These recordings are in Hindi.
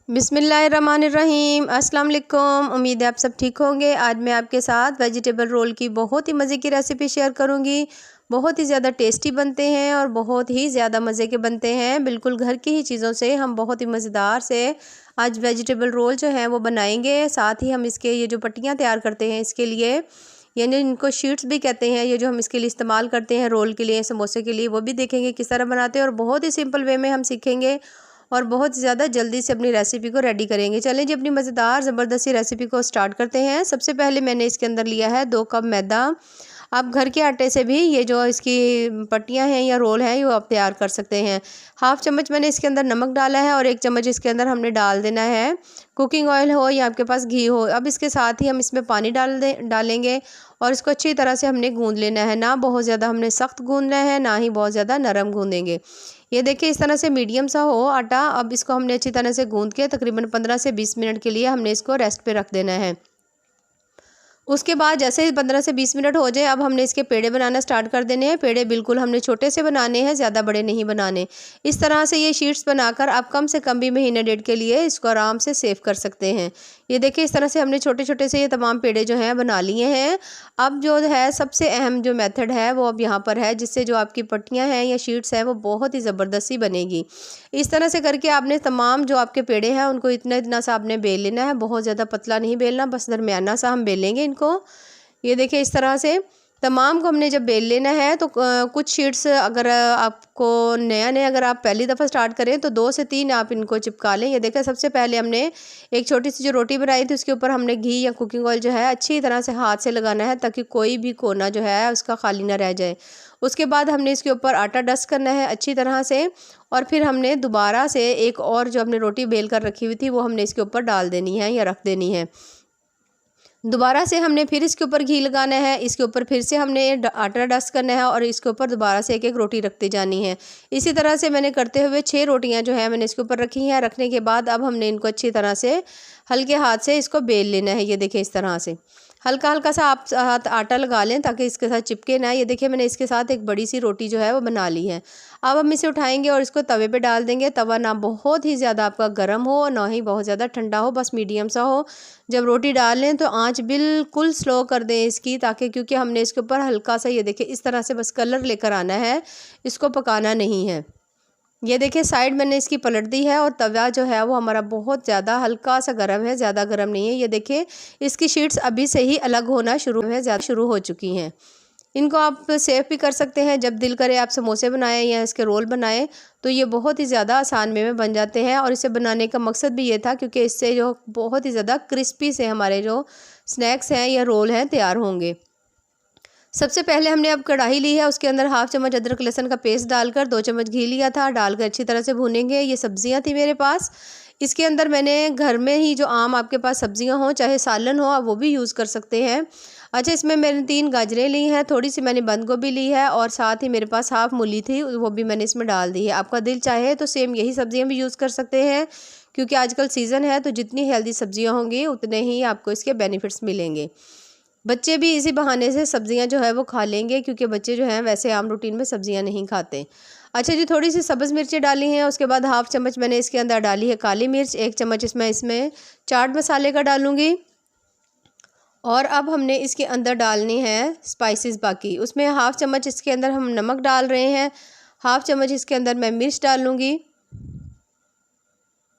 बिस्मिल्लाहिर्रहमानिर्रहीम। अस्सलाम वालेकुम। उम्मीद है आप सब ठीक होंगे। आज मैं आपके साथ वेजिटेबल रोल की बहुत ही मज़े की रेसिपी शेयर करूंगी। बहुत ही ज़्यादा टेस्टी बनते हैं और बहुत ही ज़्यादा मज़े के बनते हैं। बिल्कुल घर की ही चीज़ों से हम बहुत ही मज़ेदार से आज वेजिटेबल रोल जो है वो बनाएंगे। साथ ही हम इसके ये जो पट्टियाँ तैयार करते हैं इसके लिए, यानी इनको शीट्स भी कहते हैं, ये जो हम इसके लिए इस्तेमाल करते हैं रोल के लिए, समोसे के लिए, वो भी देखेंगे किस तरह बनाते हैं और बहुत ही सिंपल वे में हम सीखेंगे और बहुत ज़्यादा जल्दी से अपनी रेसिपी को रेडी करेंगे। चलें जी, अपनी मज़ेदार ज़बरदस्ती रेसिपी को स्टार्ट करते हैं। सबसे पहले मैंने इसके अंदर लिया है 2 कप मैदा। आप घर के आटे से भी ये जो इसकी पट्टियाँ हैं या रोल हैं, ये आप तैयार कर सकते हैं। हाफ़ चम्मच मैंने इसके अंदर नमक डाला है और 1 चम्मच इसके अंदर हमने डाल देना है कुकिंग ऑयल हो या आपके पास घी हो। अब इसके साथ ही हम इसमें पानी डालेंगे और इसको अच्छी तरह से हमने गूँध लेना है। ना बहुत ज़्यादा हमने सख्त गूँधना है, ना ही बहुत ज़्यादा नरम गूँधेंगे। ये देखिए इस तरह से मीडियम सा हो आटा। अब इसको हमने अच्छी तरह से गूँध के तकरीबन 15 से 20 मिनट के लिए हमने इसको रेस्ट पे रख देना है। उसके बाद जैसे ही 15 से 20 मिनट हो जाए, अब हमने इसके पेड़े बनाना स्टार्ट कर देने हैं। पेड़े बिल्कुल हमने छोटे से बनाने हैं, ज़्यादा बड़े नहीं बनाने। इस तरह से ये शीट्स बनाकर आप कम से कम भी महीने डेढ़ के लिए इसको आराम से सेव कर सकते हैं। ये देखिए इस तरह से हमने छोटे छोटे से ये तमाम पेड़े जो हैं बना लिए हैं। अब जो है सबसे अहम जो मेथड है वो अब यहाँ पर है, जिससे जो आपकी पट्टियाँ हैं या शीट्स हैं वो बहुत ही ज़बरदस्ती बनेगी। इस तरह से करके आपने तमाम जो आपके पेड़े हैं उनको इतना इतना सा आपने बेल लेना है। बहुत ज़्यादा पतला नहीं बेलना, बस दरमियाना सा हम बेलेंगे इनको। ये देखिए इस तरह से तमाम को हमने जब बेल लेना है तो कुछ शीट्स अगर आपको नया अगर आप पहली दफ़ा स्टार्ट करें तो 2 से 3 आप इनको चिपका लें। ये देखिए सबसे पहले हमने एक छोटी सी जो रोटी बनाई थी उसके ऊपर हमने घी या कुकिंग ऑयल जो है अच्छी तरह से हाथ से लगाना है, ताकि कोई भी कोना जो है उसका खाली ना रह जाए। उसके बाद हमने इसके ऊपर आटा डस्ट करना है अच्छी तरह से, और फिर हमने दोबारा से एक और जो हमने रोटी बेल कर रखी हुई थी वो हमने इसके ऊपर डाल देनी है या रख देनी है। दोबारा से हमने फिर इसके ऊपर घी लगाना है, इसके ऊपर फिर से हमने आटा डस्ट करना है और इसके ऊपर दोबारा से एक एक रोटी रखती जानी है। इसी तरह से मैंने करते हुए 6 रोटियां जो है मैंने इसके ऊपर रखी हैं। रखने के बाद अब हमने इनको अच्छी तरह से हल्के हाथ से इसको बेल लेना है। ये देखिए इस तरह से हल्का हल्का सा आप हाथ आटा लगा लें ताकि इसके साथ चिपके ना। ये देखिए मैंने इसके साथ एक बड़ी सी रोटी जो है वो बना ली है। अब हम इसे उठाएंगे और इसको तवे पे डाल देंगे। तवा ना बहुत ही ज़्यादा आपका गर्म हो, ना ही बहुत ज़्यादा ठंडा हो, बस मीडियम सा हो। जब रोटी डाल लें तो आंच बिल्कुल स्लो कर दें इसकी, ताकि क्योंकि हमने इसके ऊपर हल्का सा ये देखिए इस तरह से बस कलर लेकर आना है, इसको पकाना नहीं है। ये देखिए साइड मैंने इसकी पलट दी है और तवा जो है वो हमारा बहुत ज़्यादा हल्का सा गर्म है, ज़्यादा गर्म नहीं है। ये देखिए इसकी शीट्स अभी से ही अलग होना शुरू हो चुकी हैं। इनको आप सेव भी कर सकते हैं। जब दिल करे आप समोसे बनाएं या इसके रोल बनाएं तो ये बहुत ही ज़्यादा आसान वे में बन जाते हैं। और इसे बनाने का मकसद भी ये था क्योंकि इससे जो बहुत ही ज़्यादा क्रिस्पी से हमारे जो स्नैक्स हैं या रोल हैं तैयार होंगे। सबसे पहले हमने अब कढ़ाई ली है, उसके अंदर हाफ़ चम्मच अदरक लहसुन का पेस्ट डालकर 2 चम्मच घी लिया था, डालकर अच्छी तरह से भूनेंगे। ये सब्जियां थी मेरे पास। इसके अंदर मैंने घर में ही जो आम आपके पास सब्जियां हों, चाहे सालन हो, आप वो भी यूज़ कर सकते हैं। अच्छा, इसमें मैंने 3 गाजरें ली हैं, थोड़ी सी मैंने बंद गोभी ली है और साथ ही मेरे पास हाफ़ मूली थी, वो भी मैंने इसमें डाल दी है। आपका दिल चाहे तो सेम यही सब्जियाँ भी यूज़ कर सकते हैं, क्योंकि आजकल सीज़न है तो जितनी हेल्दी सब्जियाँ होंगी उतने ही आपको इसके बेनिफिट्स मिलेंगे। बच्चे भी इसी बहाने से सब्जियां जो है वो खा लेंगे, क्योंकि बच्चे जो हैं वैसे आम रूटीन में सब्जियां नहीं खाते। अच्छा जी, थोड़ी सी सब्ज़ मिर्चें डाली हैं। उसके बाद हाफ़ चम्मच मैंने इसके अंदर डाली है काली मिर्च, 1 चम्मच इसमें चाट मसाले का डालूंगी। और अब हमने इसके अंदर डालनी है स्पाइसेस बाकी। उसमें हाफ़ चम्मच इसके अंदर हम नमक डाल रहे हैं, हाफ़ चम्मच इसके अंदर मैं मिर्च डालूँगी,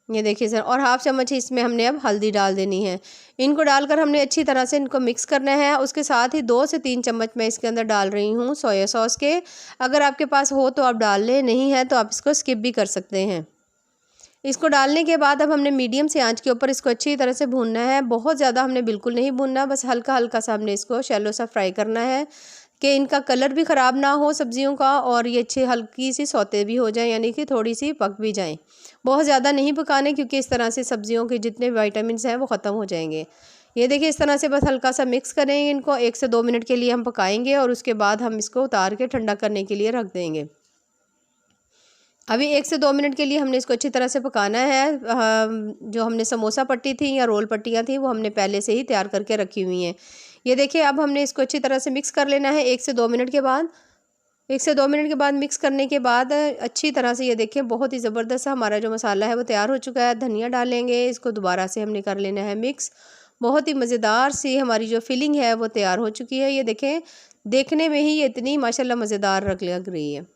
ये देखिए सर, और हाफ़ चम्मच ही इसमें हमने अब हल्दी डाल देनी है। इनको डालकर हमने अच्छी तरह से इनको मिक्स करना है। उसके साथ ही 2 से 3 चम्मच मैं इसके अंदर डाल रही हूँ सोया सॉस के। अगर आपके पास हो तो आप डाल लें, नहीं है तो आप इसको स्किप भी कर सकते हैं। इसको डालने के बाद अब हमने मीडियम से आंच के ऊपर इसको अच्छी तरह से भूनना है। बहुत ज़्यादा हमने बिल्कुल नहीं भूनना, बस हल्का हल्का सा हमने इसको शैलो सा फ्राई करना है कि इनका कलर भी ख़राब ना हो सब्जियों का, और ये अच्छी हल्की सी सौते भी हो जाए, यानी कि थोड़ी सी पक भी जाएं। बहुत ज़्यादा नहीं पकाने, क्योंकि इस तरह से सब्जियों के जितने विटामिन हैं वो ख़त्म हो जाएंगे। ये देखिए इस तरह से बस हल्का सा मिक्स करेंगे इनको। 1 से 2 मिनट के लिए हम पकाएंगे और उसके बाद हम इसको उतार के ठंडा करने के लिए रख देंगे। अभी 1 से 2 मिनट के लिए हमने इसको अच्छी तरह से पकाना है। जो हमने समोसा पट्टी थी या रोल पट्टियाँ थी वो हमने पहले से ही तैयार करके रखी हुई हैं। ये देखिए अब हमने इसको अच्छी तरह से मिक्स कर लेना है 1 से 2 मिनट के बाद। 1 से 2 मिनट के बाद मिक्स करने के बाद अच्छी तरह से ये देखें बहुत ही ज़बरदस्त हमारा जो मसाला है वो तैयार हो चुका है। धनिया डालेंगे, इसको दोबारा से हमने कर लेना है मिक्स। बहुत ही मज़ेदार सी हमारी जो फिलिंग है वो तैयार हो चुकी है। ये देखें, देखने में ही ये इतनी माशाल्लाह मज़ेदार लग रही है।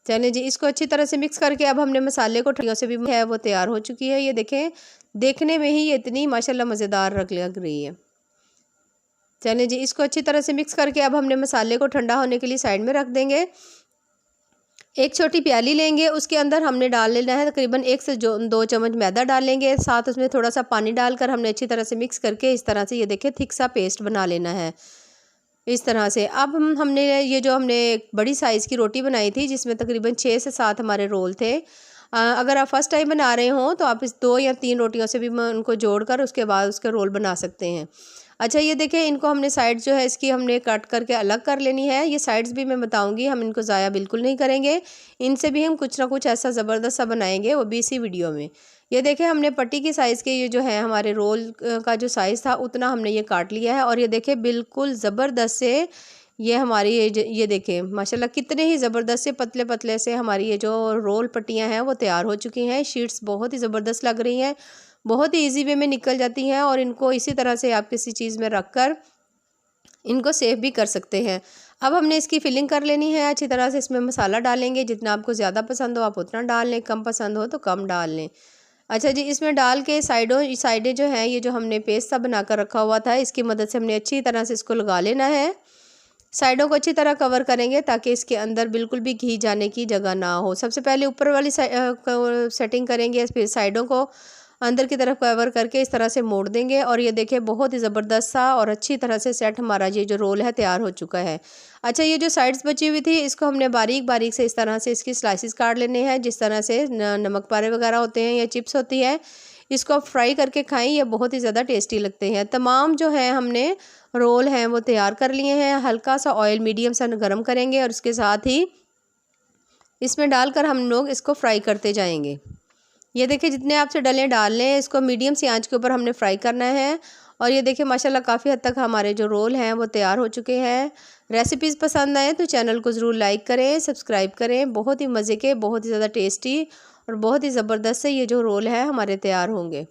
चलें जी, इसको अच्छी तरह से मिक्स करके अब हमने मसाले को ठंडियों से भी है वो तैयार हो चुकी है। ये देखें, देखने में ही ये इतनी माशाल्लाह मज़ेदार लग रही है। चलें जी, इसको अच्छी तरह से मिक्स करके अब हमने मसाले को ठंडा होने के लिए साइड में रख देंगे। एक छोटी प्याली लेंगे, उसके अंदर हमने डाल लेना है तकरीबन 1 से 2 चम्मच मैदा डालेंगे, साथ उसमें थोड़ा सा पानी डालकर हमने अच्छी तरह से मिक्स करके इस तरह से ये देखिए थिक सा पेस्ट बना लेना है इस तरह से। अब हमने ये जो हमने एक बड़ी साइज़ की रोटी बनाई थी जिसमें तकरीबन 6 से 7 हमारे रोल थे। अगर आप फर्स्ट टाइम बना रहे हो तो आप इस 2 या 3 रोटियों से भी उनको जोड़कर उसके बाद उसके रोल बना सकते हैं। अच्छा, ये देखें, इनको हमने साइड जो है इसकी हमने कट करके अलग कर लेनी है। ये साइड्स भी मैं बताऊंगी, हम इनको ज़ाया बिल्कुल नहीं करेंगे। इनसे भी हम कुछ ना कुछ ऐसा ज़बरदस्त सा बनाएंगे, वो भी इसी वीडियो में। ये देखें, हमने पट्टी की साइज़ के ये जो है हमारे रोल का जो साइज़ था उतना हमने ये काट लिया है। और ये देखें बिल्कुल ज़बरदस्त से ये हमारी ये देखें माशाल्लाह कितने ही ज़बरदस्त से पतले पतले से हमारी ये जो रोल पट्टियाँ हैं वो तैयार हो चुकी हैं। शीट्स बहुत ही ज़बरदस्त लग रही हैं, बहुत ही इजी वे में निकल जाती हैं। और इनको इसी तरह से आप किसी चीज़ में रख कर इनको सेव भी कर सकते हैं। अब हमने इसकी फिलिंग कर लेनी है अच्छी तरह से। इसमें मसाला डालेंगे, जितना आपको ज़्यादा पसंद हो आप उतना डाल लें, कम पसंद हो तो कम डाल लें। अच्छा जी, इसमें डाल के साइडें जो हैं ये जो हमने पेस्ट सा बनाकर रखा हुआ था इसकी मदद से हमने अच्छी तरह से इसको लगा लेना है। साइडों को अच्छी तरह कवर करेंगे ताकि इसके अंदर बिल्कुल भी घी जाने की जगह ना हो। सबसे पहले ऊपर वाली सेटिंग करेंगे, फिर साइडों को अंदर की तरफ कवर करके इस तरह से मोड़ देंगे। और ये देखिए बहुत ही ज़बरदस्त सा और अच्छी तरह से सेट हमारा ये जो रोल है तैयार हो चुका है। अच्छा, ये जो साइड्स बची हुई थी इसको हमने बारीक बारीक से इस तरह से इसकी स्लाइसिस काट लेने हैं, जिस तरह से नमक पारे वगैरह होते हैं या चिप्स होती है। इसको आप फ्राई करके खाएं, ये बहुत ही ज़्यादा टेस्टी लगते हैं। तमाम जो है हमने रोल हैं वो तैयार कर लिए हैं। हल्का सा ऑयल मीडियम सा गर्म करेंगे और इसके साथ ही इसमें डालकर हम लोग इसको फ्राई करते जाएंगे। ये देखिए, जितने आपसे डलें डाल लें, इसको मीडियम सी आंच के ऊपर हमने फ्राई करना है। और ये देखिए माशाल्लाह काफ़ी हद तक हमारे जो रोल हैं वो तैयार हो चुके हैं। रेसिपीज़ पसंद आए तो चैनल को ज़रूर लाइक करें, सब्सक्राइब करें। बहुत ही मज़े के, बहुत ही ज़्यादा टेस्टी और बहुत ही ज़बरदस्त से ये जो रोल है हमारे तैयार होंगे।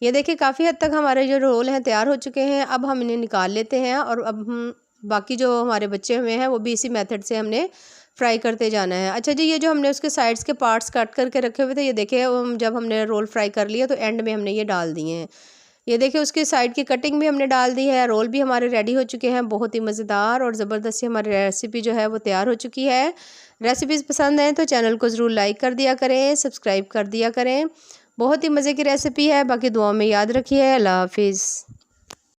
ये देखिए काफ़ी हद तक हमारे जो रोल हैं तैयार हो चुके हैं। अब हम इन्हें निकाल लेते हैं और अब हम बाकी जो हमारे बचे हुए हैं वो भी इसी मेथड से हमने फ्राई करते जाना है। अच्छा जी, ये जो हमने उसके साइड्स के पार्ट्स कट करके रखे हुए थे ये देखिए जब हमने रोल फ्राई कर लिया तो एंड में हमने ये डाल दिए हैं। ये देखिए उसकी साइड की कटिंग भी हमने डाल दी है। रोल भी हमारे रेडी हो चुके हैं। बहुत ही मज़ेदार और ज़बरदस्त सी हमारी रेसिपी जो है वो तैयार हो चुकी है। रेसिपीज़ पसंद आए तो चैनल को ज़रूर लाइक कर दिया करें, सब्सक्राइब कर दिया करें। बहुत ही मज़े की रेसिपी है। बाकी दुआओं में याद रखिए। अल्लाह हाफिज़।